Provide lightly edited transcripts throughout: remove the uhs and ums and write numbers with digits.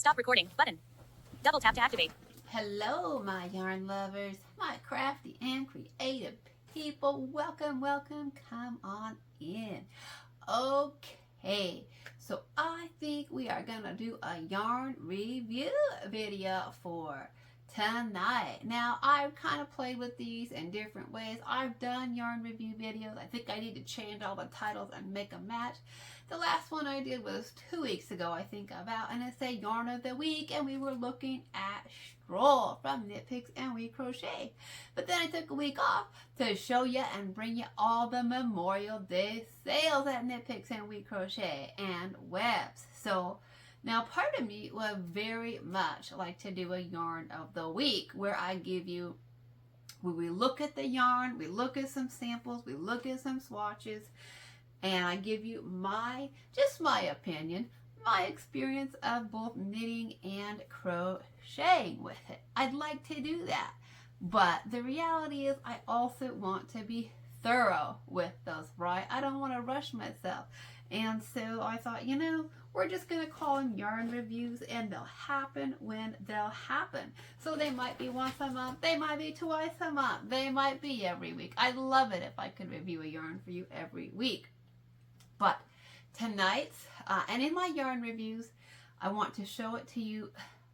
Stop recording button. Double tap to activate. Hello, my yarn lovers, my crafty and creative people. Welcome, welcome. Come on in. Okay, so I think we are going to do a yarn review video for tonight. Now, I've kind of played with these in different ways. I've done yarn review videos. I think I need to change all the titles and make a match. The last one I did was 2 weeks ago, I think, and it's a yarn of the week, and we were looking at Stroll from Knitpicks and We Crochet. But then I took a week off to show you and bring you all the Memorial Day sales at Knitpicks and We Crochet and Webs. So now part of me would very much like to do a yarn of the week where I give you, where we look at the yarn, we look at some samples, we look at some swatches, and I give you just my opinion, my experience of both knitting and crocheting with it. I'd like to do that, but the reality is I also want to be thorough with those, right? I don't want to rush myself. And so I thought, we're just going to call them yarn reviews, and they'll happen when they'll happen. So they might be once a month, they might be twice a month, they might be every week. I'd love it if I could review a yarn for you every week. But tonight, and in my yarn reviews, I want to show it to you.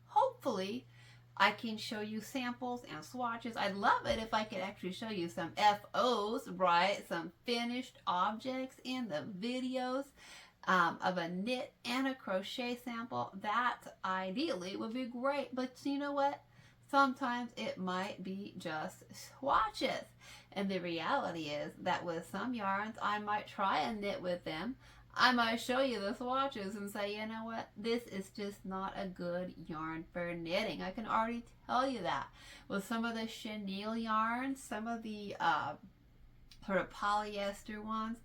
Hopefully, I can show you samples and swatches. I'd love it if I could actually show you some FOs, right? Some finished objects in the videos of a knit and a crochet sample. That ideally would be great. But you know what? Sometimes it might be just swatches. And the reality is that with some yarns, I might try and knit with them. I might show you the swatches and say, you know what, this is just not a good yarn for knitting. I can already tell you that. With some of the chenille yarns, some of the sort of polyester ones,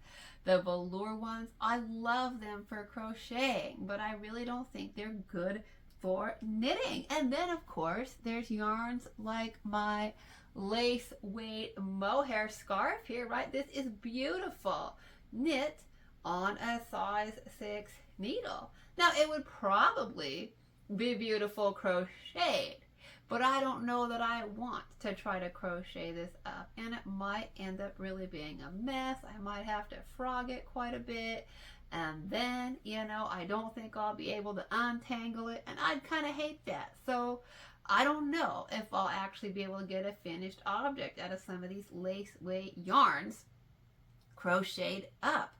the velour ones, I love them for crocheting, but I really don't think they're good for knitting. And then, of course, there's yarns like my lace weight mohair scarf here, right? This is beautiful, knit on a size 6 needle. Now, it would probably be beautiful crocheted, but I don't know that I want to try to crochet this up, and it might end up really being a mess. I might have to frog it quite a bit, and then, I don't think I'll be able to untangle it, and I'd kind of hate that. So I don't know if I'll actually be able to get a finished object out of some of these lace weight yarns crocheted up.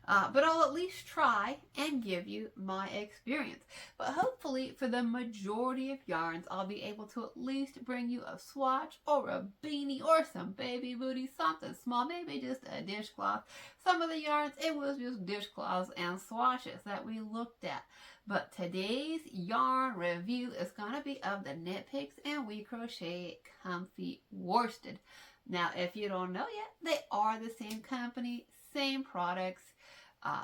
But I'll at least try and give you my experience. But hopefully for the majority of yarns, I'll be able to at least bring you a swatch or a beanie or some baby booties, something small, maybe just a dishcloth. Some of the yarns, it was just dishcloths and swatches that we looked at. But today's yarn review is going to be of the Knitpicks and We Crochet Comfy Worsted. Now, if you don't know yet, they are the same company, same products.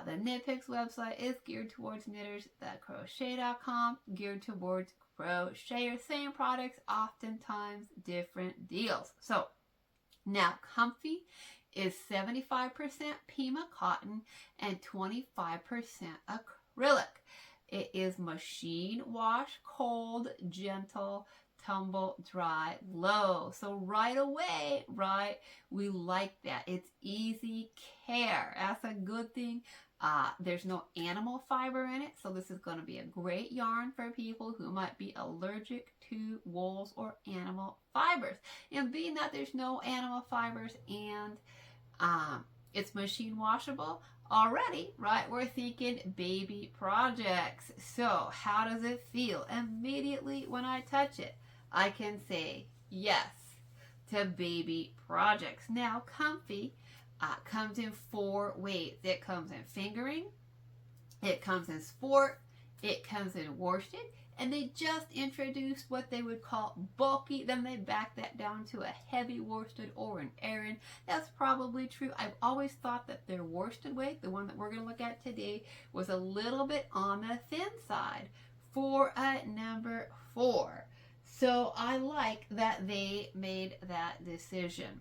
The Knitpicks website is geared towards knitters. The crochet.com geared towards crocheters. Same products, oftentimes different deals. So now Comfy is 75% Pima cotton and 25% acrylic. It is machine wash, cold, gentle, tumble, dry, low. So right away, right, we like that. It's easy care. That's a good thing. There's no animal fiber in it, so this is going to be a great yarn for people who might be allergic to wools or animal fibers. And being that there's no animal fibers and it's machine washable, already, right, we're thinking baby projects. So how does it feel? Immediately when I touch it, I can say yes to baby projects. Now, Comfy comes in 4 weights. It comes in fingering, it comes in sport, it comes in worsted, and they just introduced what they would call bulky. Then they back that down to a heavy worsted or an Aran. That's probably true. I've always thought that their worsted weight, the one that we're going to look at today, was a little bit on the thin side for a number 4. So I like that they made that decision.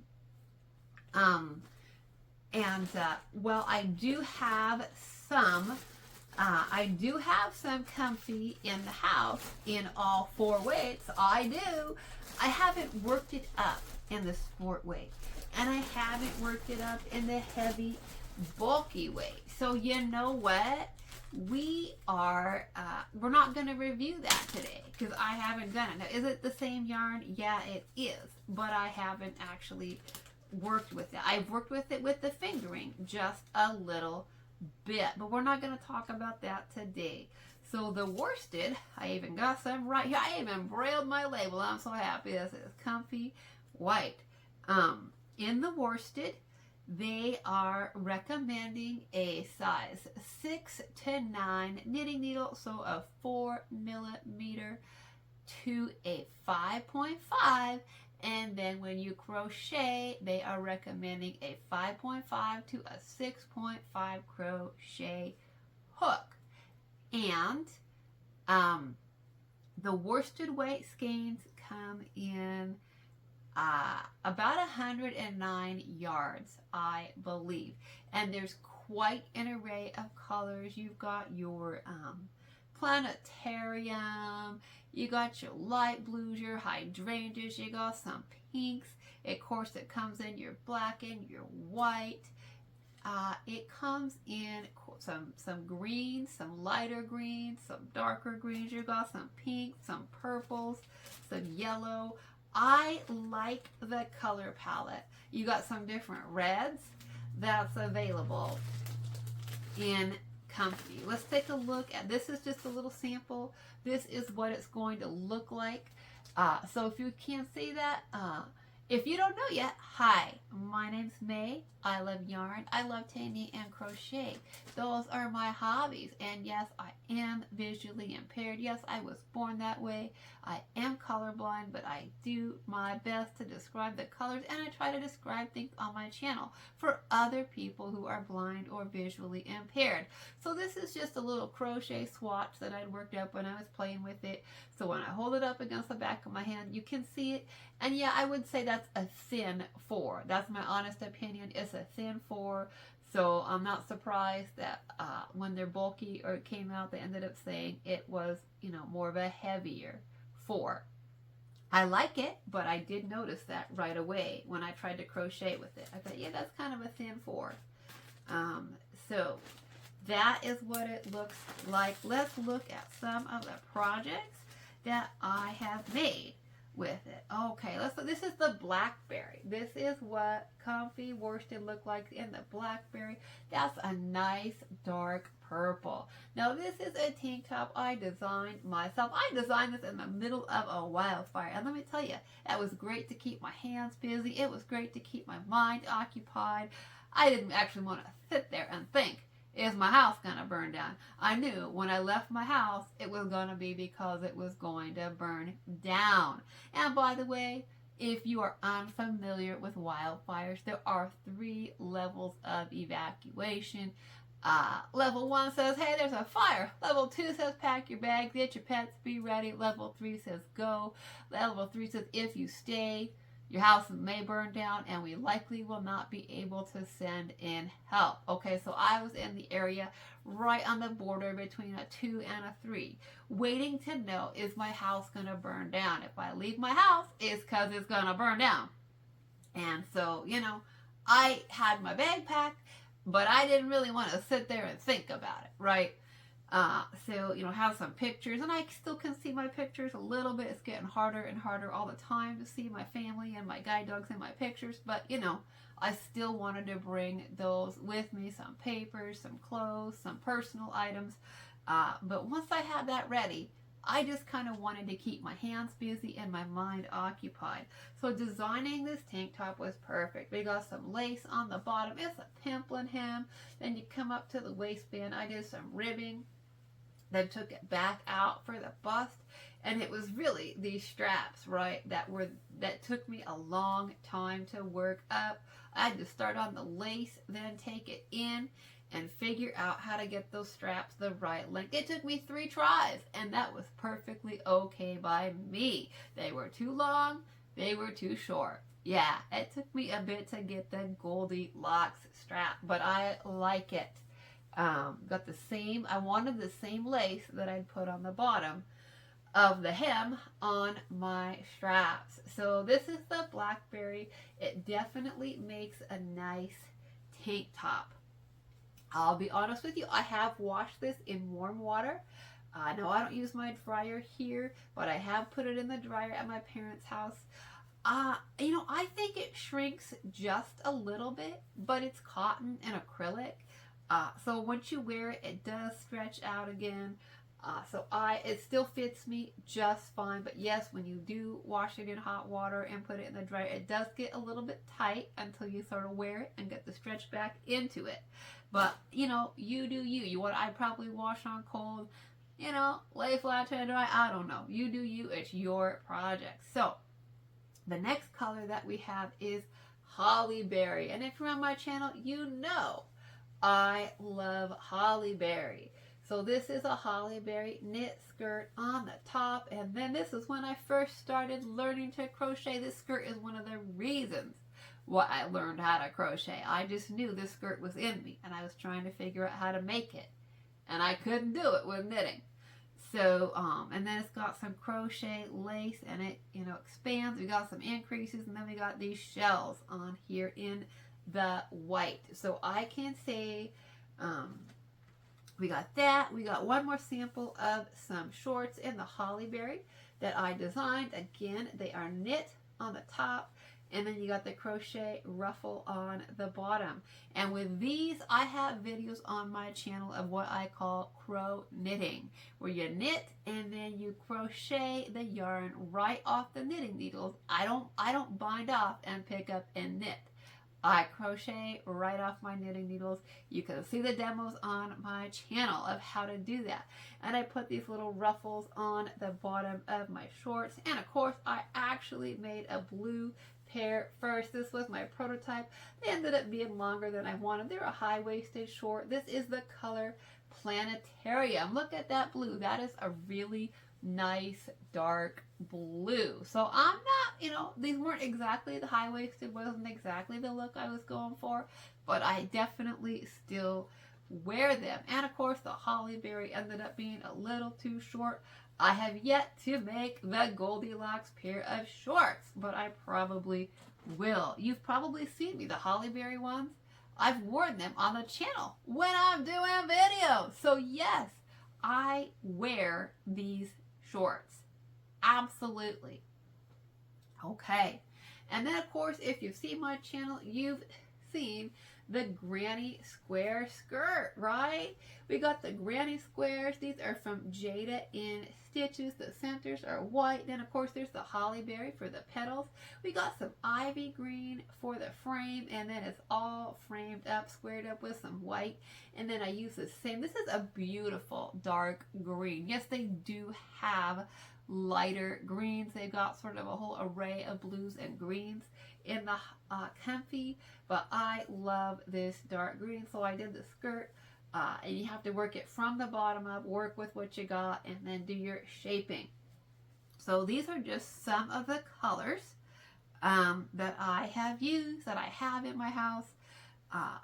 Well, I do have some I do have some comfy in the house in all 4 weights. I do. I haven't worked it up in the sport weight, and I haven't worked it up in the heavy, bulky weight. So you know what? We're not going to review that today because I haven't done it. Now, is it the same yarn? Yeah, it is, but I haven't actually worked with it. I've worked with it with the fingering just a little bit, but we're not going to talk about that today. So the worsted, I even got some right here. I even brailled my label. I'm so happy. This is comfy white. In the worsted, they are recommending a size 6 to 9 knitting needle, so a 4mm to a 5.5. And then when you crochet, they are recommending a 5.5 to a 6.5 crochet hook. And the worsted weight skeins come in about 109 yards, I believe. And there's quite an array of colors. You've got your planetarium, you got your light blues, your hydrangeas, you got some pinks. Of course, it comes in your black and your white. It comes in some greens, some lighter greens, some darker greens. You got some pink, some purples, some yellow. I like the color palette. You got some different reds that's available in comfy. Let's take a look at this. Is just a little sample. This is what it's going to look like. So if you can't see that, if you don't know yet, hi, my name's May. I love yarn. I love to knit and crochet. Those are my hobbies. And yes, I am visually impaired. Yes, I was born that way. I am colorblind, but I do my best to describe the colors, and I try to describe things on my channel for other people who are blind or visually impaired. So this is just a little crochet swatch that I'd worked up when I was playing with it. So when I hold it up against the back of my hand, you can see it. And yeah, I would say that's a thin 4. That's my honest opinion. It's a thin 4. So I'm not surprised that when they're bulky or it came out, they ended up saying it was, more of a heavier 4. I like it, but I did notice that right away when I tried to crochet with it. I thought, yeah, that's kind of a thin 4. So that is what it looks like. Let's look at some of the projects that I have made with it. Okay, let's look. This is the blackberry. This is what comfy worsted look like in the blackberry. That's a nice dark purple. Now this is a tank top I designed myself. I designed this in the middle of a wildfire, and let me tell you, that was great to keep my hands busy. It was great to keep my mind occupied. I didn't actually want to sit there and think, is my house going to burn down? I knew when I left my house, it was going to be because it was going to burn down. And by the way, if you are unfamiliar with wildfires, there are 3 levels of evacuation. Level 1 says, hey, there's a fire. Level 2 says, pack your bags, get your pets, be ready. Level 3 says, go. Level 3 says, if you stay, your house may burn down, and we likely will not be able to send in help. Okay, so I was in the area right on the border between a 2 and a 3, waiting to know, is my house going to burn down? If I leave my house, it's because it's going to burn down. And so, I had my bag packed, but I didn't really want to sit there and think about it, right? So, have some pictures, and I still can see my pictures a little bit. It's getting harder and harder all the time to see my family and my guide dogs in my pictures, but, I still wanted to bring those with me, some papers, some clothes, some personal items, but once I had that ready, I just kind of wanted to keep my hands busy and my mind occupied. So designing this tank top was perfect. We got some lace on the bottom. It's a pimplin hem. Then you come up to the waistband. I did some ribbing. Then took it back out for the bust. And it was really these straps, right, that took me a long time to work up. I had to start on the lace, then take it in, and figure out how to get those straps the right length. It took me 3 tries, and that was perfectly okay by me. They were too long, they were too short. Yeah, it took me a bit to get the Goldilocks strap, but I like it. Got the same, I wanted the same lace that I'd put on the bottom of the hem on my straps. So this is the blackberry. It definitely makes a nice tank top. I'll be honest with you, I have washed this in warm water. No, I don't use my dryer here, but I have put it in the dryer at my parents' house. I think it shrinks just a little bit, but it's cotton and acrylic. So once you wear it, it does stretch out again. It still fits me just fine. But yes, when you do wash it in hot water and put it in the dryer, it does get a little bit tight until you sort of wear it and get the stretch back into it. But, you do you. I'd probably wash on cold, lay flat to dry. I don't know. You do you. It's your project. So the next color that we have is Holly Berry. And if you're on my channel, you know I love Holly Berry. So this is a Holly Berry knit skirt on the top. And then this is when I first started learning to crochet. This skirt is one of the reasons why I learned how to crochet. I just knew this skirt was in me and I was trying to figure out how to make it. And I couldn't do it with knitting. So, and then it's got some crochet lace and it, expands. We got some increases and then we got these shells on here in the white. So I can say, we got that. We got one more sample of some shorts in the Holly Berry that I designed. Again, they are knit on the top. And then you got the crochet ruffle on the bottom. And with these, I have videos on my channel of what I call crow knitting, where you knit and then you crochet the yarn right off the knitting needles. I don't bind off and pick up and knit. I crochet right off my knitting needles. You can see the demos on my channel of how to do that. And I put these little ruffles on the bottom of my shorts. And of course, I actually made a blue pair first. This was my prototype. They ended up being longer than I wanted. They're a high-waisted short. This is the color Planetarium. Look at that blue. That is a really nice dark blue. So I'm not, these weren't exactly the high-waisted, wasn't exactly the look I was going for, but I definitely still wear them. And of course the Holly Berry ended up being a little too short. I have yet to make the Goldilocks pair of shorts, but I probably will. You've probably seen me, the Holly Berry ones. I've worn them on the channel when I'm doing videos. So yes, I wear these shorts. Absolutely. Okay. And then of course, if you've seen my channel, you've seen the granny square skirt, right? We got the granny squares. These are from Jada in Stitches. The centers are white. Then of course there's the Holly Berry for the petals. We got some ivy green for the frame, and then it's all framed up, squared up with some white. And then I use the same. This is a beautiful dark green. Yes, they do have lighter greens. They've got sort of a whole array of blues and greens in the comfy, but I love this dark green. So I did the skirt, and you have to work it from the bottom up, work with what you got, and then do your shaping. So these are just some of the colors that I have used, that I have in my house.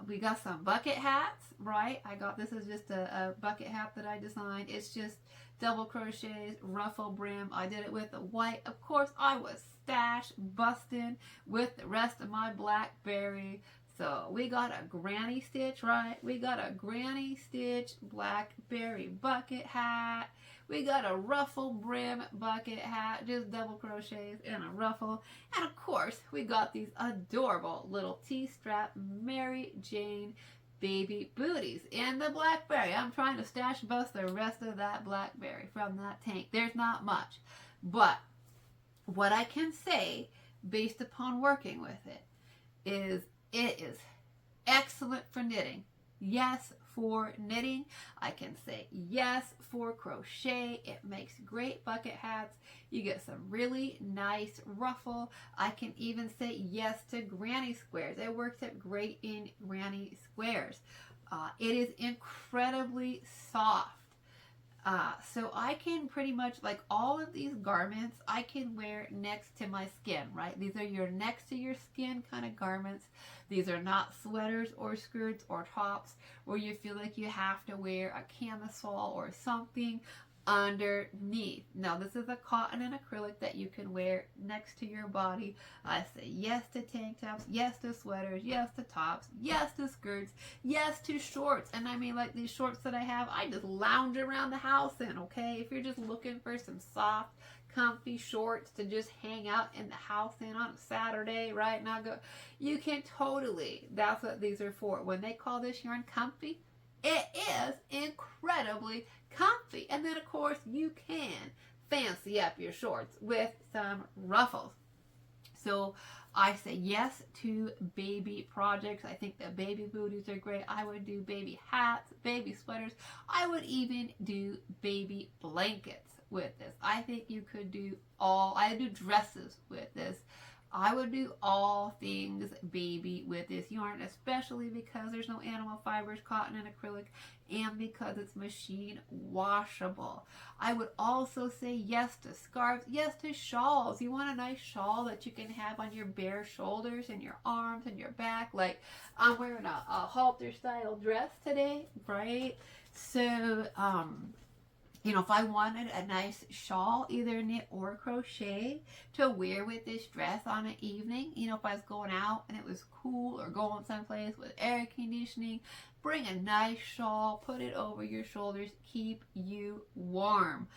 We got some bucket hats, right? This is just a bucket hat that I designed. It's just double crochets, ruffle brim. I did it with the white. Of course, I was stash busting with the rest of my blackberry. So we got a granny stitch, right? We got a granny stitch blackberry bucket hat. We got a ruffle brim bucket hat, just double crochets and a ruffle. And of course, we got these adorable little T-strap Mary Jane baby booties in the blackberry. I'm trying to stash bust the rest of that blackberry from that tank. There's not much. But what I can say, based upon working with it is excellent for knitting. Yes, for knitting. I can say yes for crochet. It makes great bucket hats. You get some really nice ruffle. I can even say yes to granny squares. It works out great in granny squares. It is incredibly soft. So I can pretty much, like, all of these garments I can wear next to my skin, right? These are your next to your skin kind of garments. These are not sweaters or skirts or tops where you feel like you have to wear a camisole or something underneath. Now, this is a cotton and acrylic that you can wear next to your body. I say yes to tank tops, yes to sweaters, yes to tops, yes to skirts, yes to shorts. And I mean, like these shorts that I have, I just lounge around the house in, okay? If you're just looking for some soft, comfy shorts to just hang out in the house in on a Saturday, right? Now go, you can totally, that's what these are for. When they call this yarn comfy, it is incredibly comfy. And then, of course, you can fancy up your shorts with some ruffles. So I say yes to baby projects. I think the baby booties are great. I would do baby hats, baby sweaters. I would even do baby blankets with this. I think you could do I do dresses with this. I would do all things baby with this yarn, especially because there's no animal fibers, cotton and acrylic, and because it's machine washable. I would also say yes to scarves, yes to shawls. You want a nice shawl that you can have on your bare shoulders and your arms and your back. Like I'm wearing a halter style dress today, right? So, you know, if I wanted a nice shawl, either knit or crochet, to wear with this dress on an evening, you know, if I was going out and it was cool, or going someplace with air conditioning, bring a nice shawl, put it over your shoulders, keep you warm.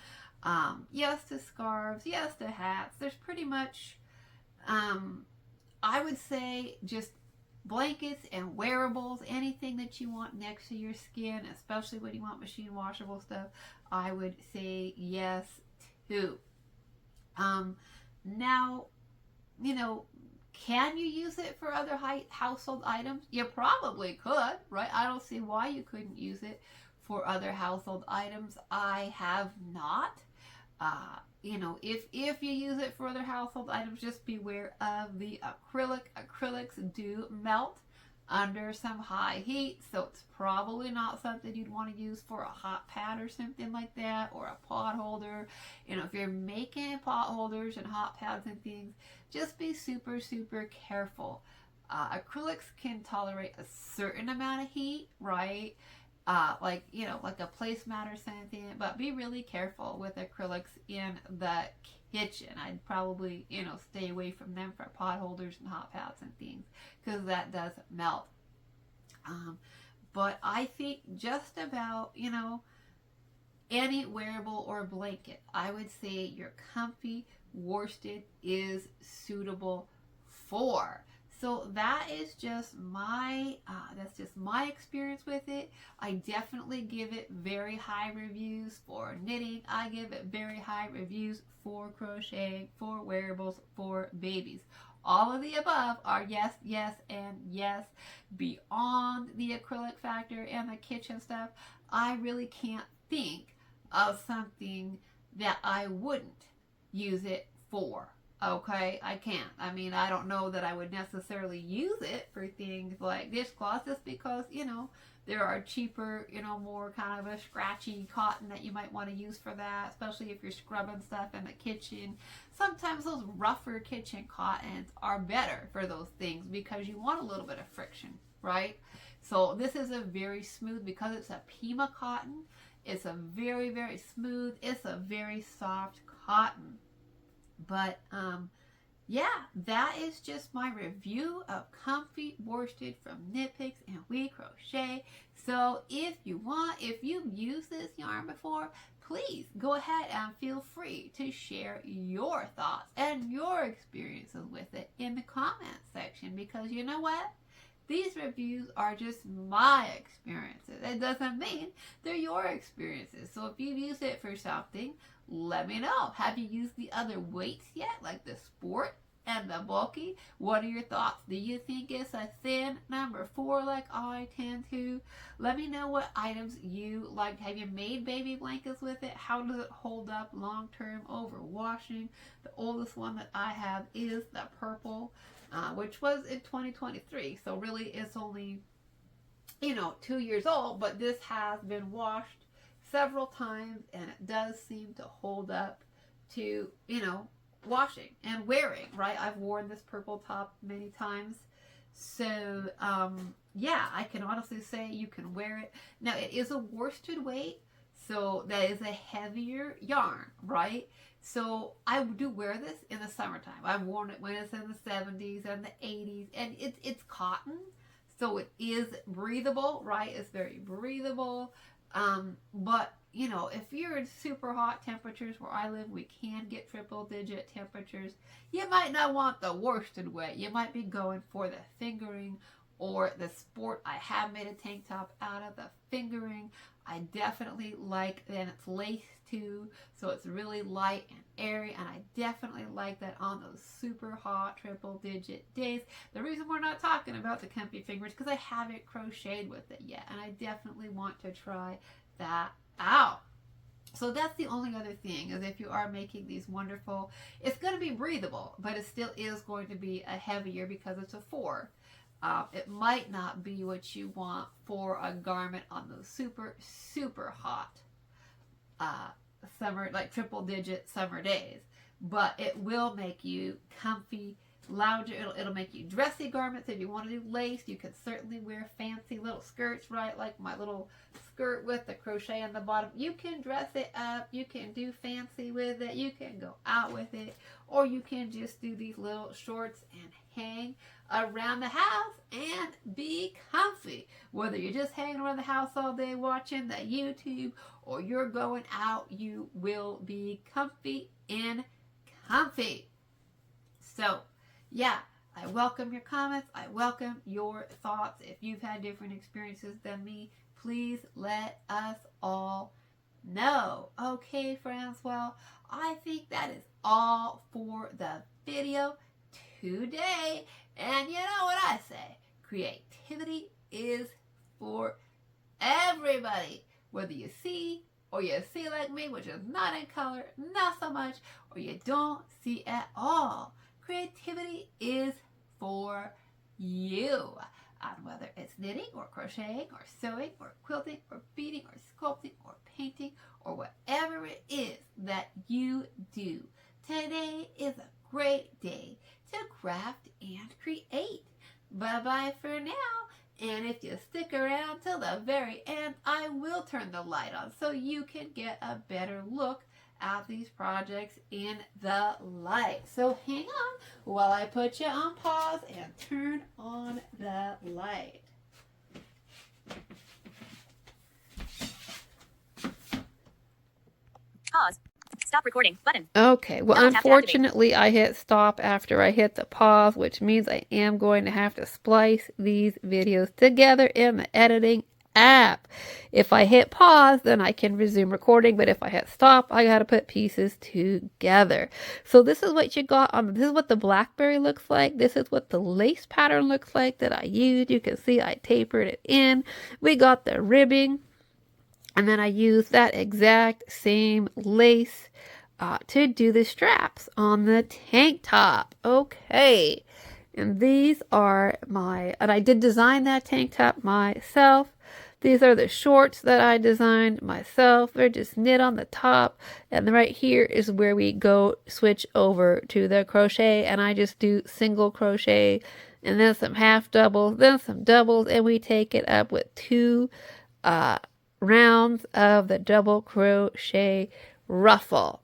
Yes to scarves, yes to hats. There's pretty much, I would say, just blankets and wearables, anything that you want next to your skin, especially when you want machine washable stuff, I would say yes to. Now, you know, can you use it for other household items? You probably could, right? I don't see why you couldn't use it for other household items. I have not. You know, if you use it for other household items, just beware of the acrylic. Acrylics do melt under some high heat, so it's probably not something you'd want to use for a hot pad or something like that, or a pot holder. You know, if you're making pot holders and hot pads and things, just be super, super careful. Acrylics can tolerate a certain amount of heat, right? Like, you know, like a placemat or something, but be really careful with acrylics in the kitchen. I'd probably, you know, stay away from them for pot holders and hot pads and things, because that does melt. But I think just about, you know, any wearable or blanket, I would say your comfy worsted is suitable for. So that is just my, that's just my experience with it. I definitely give it very high reviews for knitting. I give it very high reviews for crocheting, for wearables, for babies. All of the above are yes, yes, and yes. Beyond the acrylic factor and the kitchen stuff, I really can't think of something that I wouldn't use it for. Okay, I can't. I mean, I don't know that I would necessarily use it for things like dishcloths, just because, you know, there are cheaper, you know, more kind of a scratchy cotton that you might want to use for that, especially if you're scrubbing stuff in the kitchen. Sometimes those rougher kitchen cottons are better for those things because you want a little bit of friction, right? So this is a very smooth, because it's a Pima cotton, it's a very, very smooth, it's a very soft cotton. But yeah, that is just my review of comfy worsted from knitpicks and we crochet. So if you've used this yarn before, please go ahead and feel free to share your thoughts and your experiences with it in the comments section, because you know what? These reviews are just my experiences. It doesn't mean they're your experiences. So if you've used it for something, let me know. Have you used the other weights yet, like the sport and the bulky? What are your thoughts? Do you think it's a thin number 4 like I tend to? Let me know what items you like. Have you made baby blankets with it? How does it hold up long term over washing? The oldest one that I have is the purple, which was in 2023. So really it's only, you know, 2 years old, but this has been washed several times, and it does seem to hold up to, washing and wearing, right? I've worn this purple top many times. So, yeah, I can honestly say you can wear it. Now, it is a worsted weight, so that is a heavier yarn, right? So I do wear this in the summertime. I've worn it when it's in the 70s and the 80s, and it's cotton, so it is breathable, right? It's very breathable. But if you're in super hot temperatures where I live, we can get triple digit temperatures. You might not want the worsted weight. You might be going for the fingering or the sport. I have made a tank top out of the fingering. I definitely like that it's laced too, so it's really light and airy, and I definitely like that on those super hot triple digit days. The reason we're not talking about the comfy fingers is because I haven't crocheted with it yet, and I definitely want to try that out. So that's the only other thing, is if you are making these wonderful, it's going to be breathable, but it still is going to be a heavier because it's a 4. It might not be what you want for a garment on those super, super hot summer, like triple digit summer days, but it will make you comfy, lounger. It'll make you dressy garments. If you want to do lace, you can certainly wear fancy little skirts, right? Like my little skirt with the crochet on the bottom. You can dress it up. You can do fancy with it. You can go out with it, or you can just do these little shorts and hang around the house and be comfy. Whether you're just hanging around the house all day watching the YouTube, or you're going out, you will be comfy and comfy. So, yeah, I welcome your comments. I welcome your thoughts. If you've had different experiences than me, please let us all know. Okay, friends, well, I think that is all for the video today. And you know what I say? Creativity is for everybody. Whether you see or you see like me, which is not in color, not so much, or you don't see at all. Creativity is for you. And whether it's knitting or crocheting or sewing or quilting or beading or sculpting or painting or whatever it is that you do, today is a great day to craft and create. Bye-bye for now. And if you stick around till the very end, I will turn the light on so you can get a better look at these projects in the light. So hang on while I put you on pause and turn on the light. Pause. Stop recording button. Okay, well, Double tap to activate. unfortunately, I hit stop after I hit the pause, which means I am going to have to splice these videos together in the editing app. If I hit pause, then I can resume recording, but if I hit stop, I gotta put pieces together. So this is what you got on, this is what the blackberry looks like. This is what the lace pattern looks like that I used. You can see I tapered it in. We got the ribbing, and then I used that exact same lace to do the straps on the tank top. Okay, and these are and I did design that tank top myself. These are the shorts that I designed myself. They're just knit on the top, and right here is where we go switch over to the crochet, and I just do single crochet and then some half doubles, then some doubles, and we take it up with 2 rounds of the double crochet ruffle.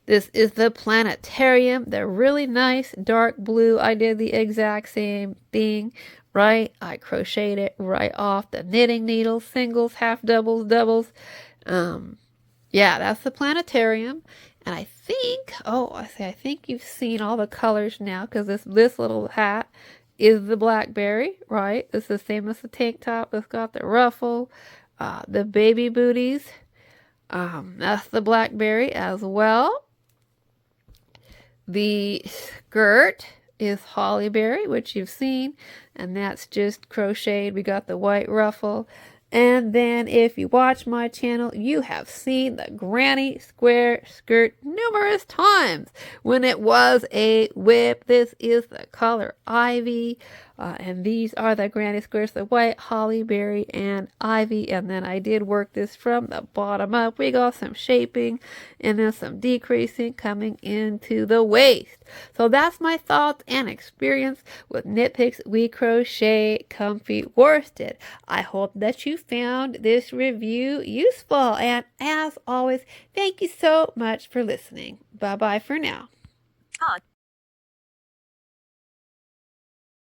This is the planetarium. They're really nice, dark blue. I did the exact same thing, right? I crocheted it right off the knitting needle, singles, half doubles, doubles. Yeah, that's the planetarium. And I think, I think you've seen all the colors now, because this little hat is the blackberry, right? It's the same as the tank top. It's got the ruffle, the baby booties. That's the blackberry as well. The skirt is hollyberry, which you've seen, and that's just crocheted. We got the white ruffle. And then if you watch my channel, you have seen the granny square skirt numerous times when it was a whip. This is the color ivy. And these are the granny squares, the white, holly berry, and ivy. And then I did work this from the bottom up. We got some shaping and then some decreasing coming into the waist. So that's my thoughts and experience with Knit Picks We Crochet Comfy Worsted. I hope that you found this review useful. And as always, thank you so much for listening. Bye-bye for now.